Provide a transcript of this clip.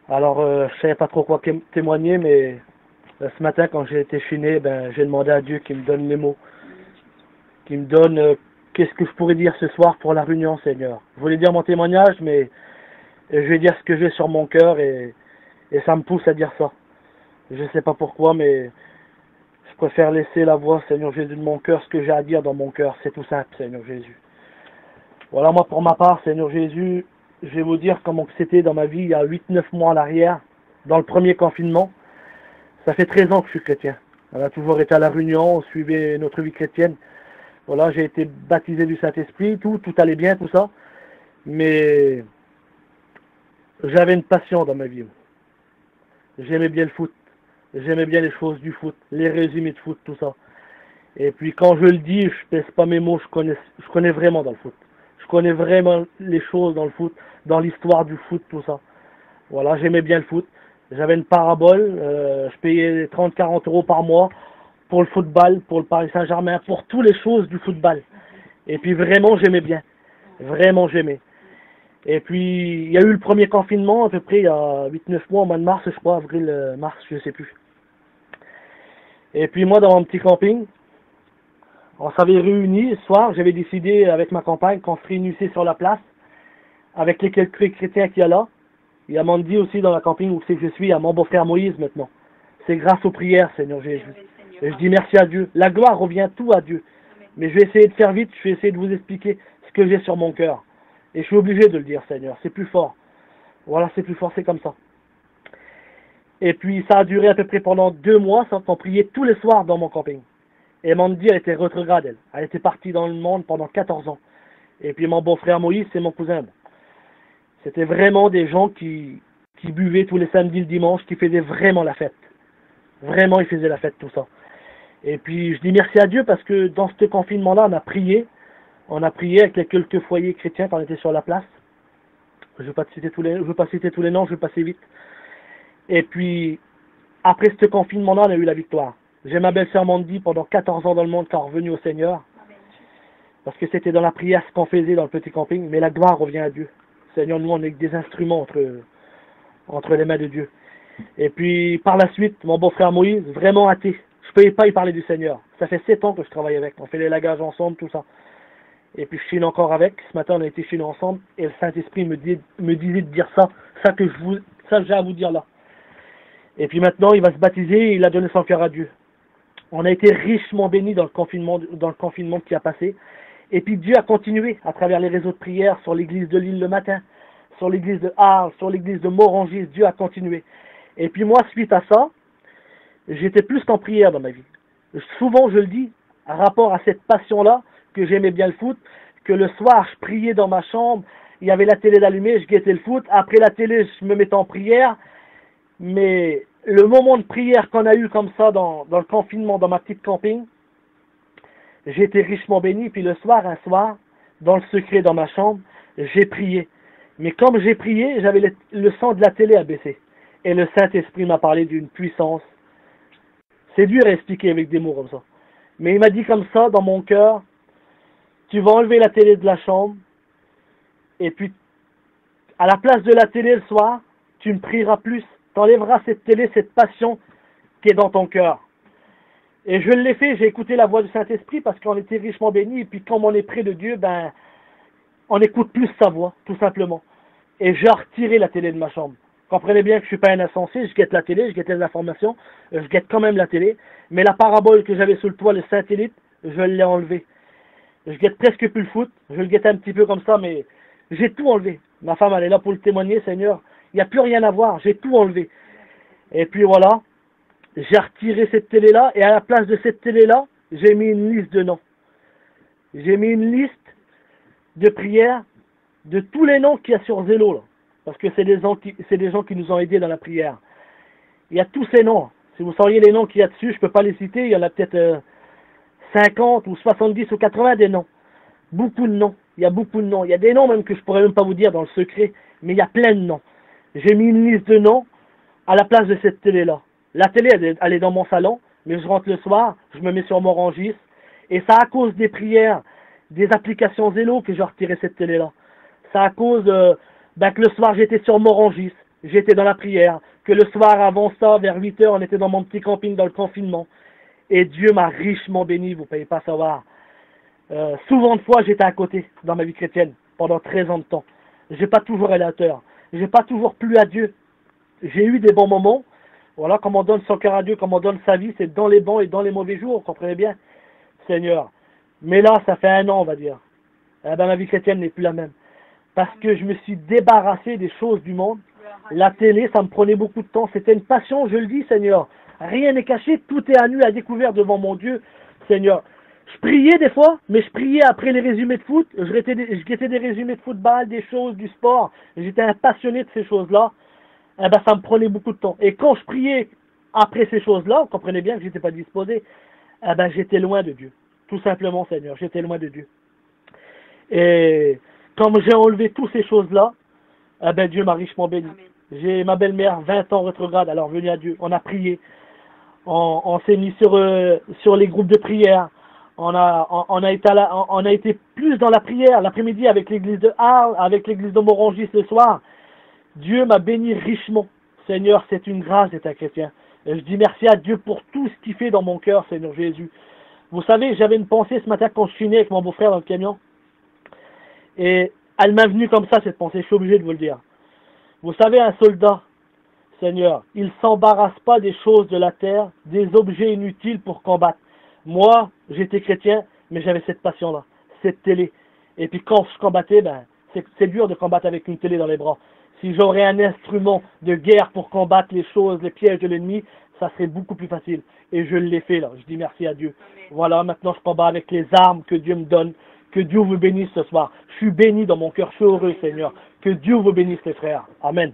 Alors, je savais pas trop quoi témoigner, mais ce matin, quand j'ai été chiné, j'ai demandé à Dieu qu'il me donne les mots, qu'il me donne qu'est-ce que je pourrais dire ce soir pour la réunion, Seigneur. Je voulais dire mon témoignage, mais je vais dire ce que j'ai sur mon cœur et ça me pousse à dire ça. Je sais pas pourquoi, mais je préfère laisser la voix, Seigneur Jésus, de mon cœur, ce que j'ai à dire dans mon cœur. C'est tout simple, Seigneur Jésus. Voilà, moi, pour ma part, Seigneur Jésus, je vais vous dire comment c'était dans ma vie il y a 8-9 mois à l'arrière, dans le premier confinement. Ça fait 13 ans que je suis chrétien. On a toujours été à la réunion, on suivait notre vie chrétienne. Voilà, j'ai été baptisé du Saint-Esprit, tout allait bien, tout ça. Mais j'avais une passion dans ma vie. J'aimais bien le foot. J'aimais bien les choses du foot, les résumés de foot, tout ça. Et puis quand je le dis, je pèse pas mes mots, je connais vraiment dans le foot. Je connais vraiment les choses dans le foot, dans l'histoire du foot, tout ça. Voilà, j'aimais bien le foot. J'avais une parabole, je payais 30-40 euros par mois pour le football, pour le Paris Saint-Germain, pour toutes les choses du football. Et puis vraiment, j'aimais bien. Vraiment, j'aimais. Et puis, il y a eu le premier confinement, à peu près il y a 8-9 mois, au mois de mars, je crois, avril, mars, je sais plus. Et puis moi, dans mon petit camping, on s'avait réunis ce soir, j'avais décidé avec ma compagne qu'on se réunissait sur la place, avec les quelques chrétiens qu'il y a là. Il y a Mandy aussi dans la camping où c'est que je suis, il y a mon beau-frère Moïse maintenant. C'est grâce aux prières, Seigneur Jésus. Et je dis merci à Dieu. La gloire revient tout à Dieu. Mais je vais essayer de faire vite, je vais essayer de vous expliquer ce que j'ai sur mon cœur. Et je suis obligé de le dire, Seigneur, c'est plus fort. Voilà, c'est plus fort, c'est comme ça. Et puis ça a duré à peu près pendant 2 mois, sans qu'on priait tous les soirs dans mon camping. Et Mandy, elle était rétrograde, elle. Elle était partie dans le monde pendant 14 ans. Et puis mon beau-frère Moïse, c'est mon cousin. C'était vraiment des gens qui buvaient tous les samedis, le dimanche, qui faisaient vraiment la fête. Vraiment, ils faisaient la fête, tout ça. Et puis, je dis merci à Dieu parce que dans ce confinement-là, on a prié. On a prié avec les quelques foyers chrétiens quand on était sur la place. Je ne veux pas citer tous les noms, je vais passer vite. Et puis, après ce confinement-là, on a eu la victoire. J'ai ma belle-sœur Mandy pendant 14 ans dans le monde qui est revenue au Seigneur. Parce que c'était dans la prière ce qu'on faisait dans le petit camping. Mais la gloire revient à Dieu. Seigneur, nous, on est des instruments entre les mains de Dieu. Et puis, par la suite, mon beau-frère Moïse, vraiment athée. Je ne pouvais pas y parler du Seigneur. Ça fait 7 ans que je travaille avec. On fait les lagages ensemble, tout ça. Et puis, je chine encore avec. Ce matin, on a été chiner ensemble. Et le Saint-Esprit me disait de dire ça. Ça que j'ai à vous dire là. Et puis maintenant, il va se baptiser et il a donné son cœur à Dieu. On a été richement bénis dans le confinement qui a passé. Et puis Dieu a continué à travers les réseaux de prière sur l'église de Lille le matin, sur l'église de Arles, sur l'église de Morangis. Dieu a continué. Et puis moi, suite à ça, j'étais plus qu'en prière dans ma vie. Souvent, je le dis, à rapport à cette passion-là, que j'aimais bien le foot, que le soir, je priais dans ma chambre, il y avait la télé allumée, je guettais le foot. Après la télé, je me mettais en prière. Mais le moment de prière qu'on a eu comme ça dans le confinement, dans ma petite camping, j'ai été richement béni. Puis le soir, un soir, dans le secret, dans ma chambre, j'ai prié. Mais comme j'ai prié, j'avais le son de la télé à baisser. Et le Saint-Esprit m'a parlé d'une puissance. C'est dur à expliquer avec des mots comme ça. Mais il m'a dit comme ça, dans mon cœur, tu vas enlever la télé de la chambre, et puis, à la place de la télé le soir, tu me prieras plus. T'enlèveras cette télé, cette passion qui est dans ton cœur. Et je l'ai fait, j'ai écouté la voix du Saint-Esprit parce qu'on était richement bénis. Et puis comme on est près de Dieu, on écoute plus sa voix, tout simplement. Et j'ai retiré la télé de ma chambre. Comprenez bien que je suis pas un insensé, je guette la télé, je guette les informations, je guette quand même la télé. Mais la parabole que j'avais sous le toit, le satellite, je l'ai enlevé. Je guette presque plus le foot, je le guette un petit peu comme ça, mais j'ai tout enlevé. Ma femme, elle est là pour le témoigner, Seigneur. Il n'y a plus rien à voir, j'ai tout enlevé. Et puis voilà, j'ai retiré cette télé-là, et à la place de cette télé-là, j'ai mis une liste de noms. J'ai mis une liste de prières de tous les noms qu'il y a sur Zélo, là. Parce que c'est des gens qui nous ont aidés dans la prière. Il y a tous ces noms. Si vous sauriez les noms qu'il y a dessus, je ne peux pas les citer, il y en a peut-être 50 ou 70 ou 80 des noms. Beaucoup de noms. Il y a beaucoup de noms. Il y a des noms même que je ne pourrais même pas vous dire dans le secret, mais il y a plein de noms. J'ai mis une liste de noms à la place de cette télé-là. La télé, elle est dans mon salon, mais je rentre le soir, je me mets sur mon Rangis, et c'est à cause des prières, des applications Zélo que j'ai retiré cette télé-là. C'est à cause que le soir j'étais sur mon Rangis, j'étais dans la prière, que le soir avant ça, vers 8 heures, on était dans mon petit camping dans le confinement. Et Dieu m'a richement béni, vous ne pouvez pas savoir. Souvent de fois, j'étais à côté dans ma vie chrétienne, pendant 13 ans de temps. J'ai pas toujours été à la hauteur. J'ai pas toujours plu à Dieu. J'ai eu des bons moments. Voilà, comme on donne son cœur à Dieu, comme on donne sa vie, c'est dans les bons et dans les mauvais jours, vous comprenez bien, Seigneur. Mais là, ça fait 1 an, on va dire. Eh ben, ma vie chrétienne n'est plus la même. Parce que je me suis débarrassé des choses du monde. La télé, ça me prenait beaucoup de temps. C'était une passion, je le dis, Seigneur. Rien n'est caché, tout est à nu, à découvert devant mon Dieu, Seigneur. Je priais des fois, mais je priais après les résumés de foot. Je guettais des résumés de football, des choses, du sport. J'étais un passionné de ces choses-là. Eh ben, ça me prenait beaucoup de temps. Et quand je priais après ces choses-là, vous comprenez bien que j'étais pas disposé, eh ben, j'étais loin de Dieu. Tout simplement, Seigneur, j'étais loin de Dieu. Et quand j'ai enlevé toutes ces choses-là, eh ben, Dieu m'a richement béni. J'ai ma belle-mère, 20 ans rétrograde, alors venue à Dieu. On a prié. On s'est mis sur les groupes de prière. On a été plus dans la prière l'après-midi avec l'église de Arles, avec l'église de Morangis le soir. Dieu m'a béni richement. Seigneur, c'est une grâce d'être un chrétien. Et je dis merci à Dieu pour tout ce qu'il fait dans mon cœur, Seigneur Jésus. Vous savez, j'avais une pensée ce matin quand je suis né avec mon beau-frère dans le camion. Et elle m'est venue comme ça, cette pensée. Je suis obligé de vous le dire. Vous savez, un soldat, Seigneur, il ne s'embarrasse pas des choses de la terre, des objets inutiles pour combattre. Moi, j'étais chrétien, mais j'avais cette passion-là, cette télé. Et puis quand je combattais, ben, c'est dur de combattre avec une télé dans les bras. Si j'aurais un instrument de guerre pour combattre les choses, les pièges de l'ennemi, ça serait beaucoup plus facile. Et je l'ai fait là, je dis merci à Dieu. Amen. Voilà, maintenant je combats avec les armes que Dieu me donne. Que Dieu vous bénisse ce soir. Je suis béni dans mon cœur, je suis heureux, Seigneur. Que Dieu vous bénisse les frères. Amen.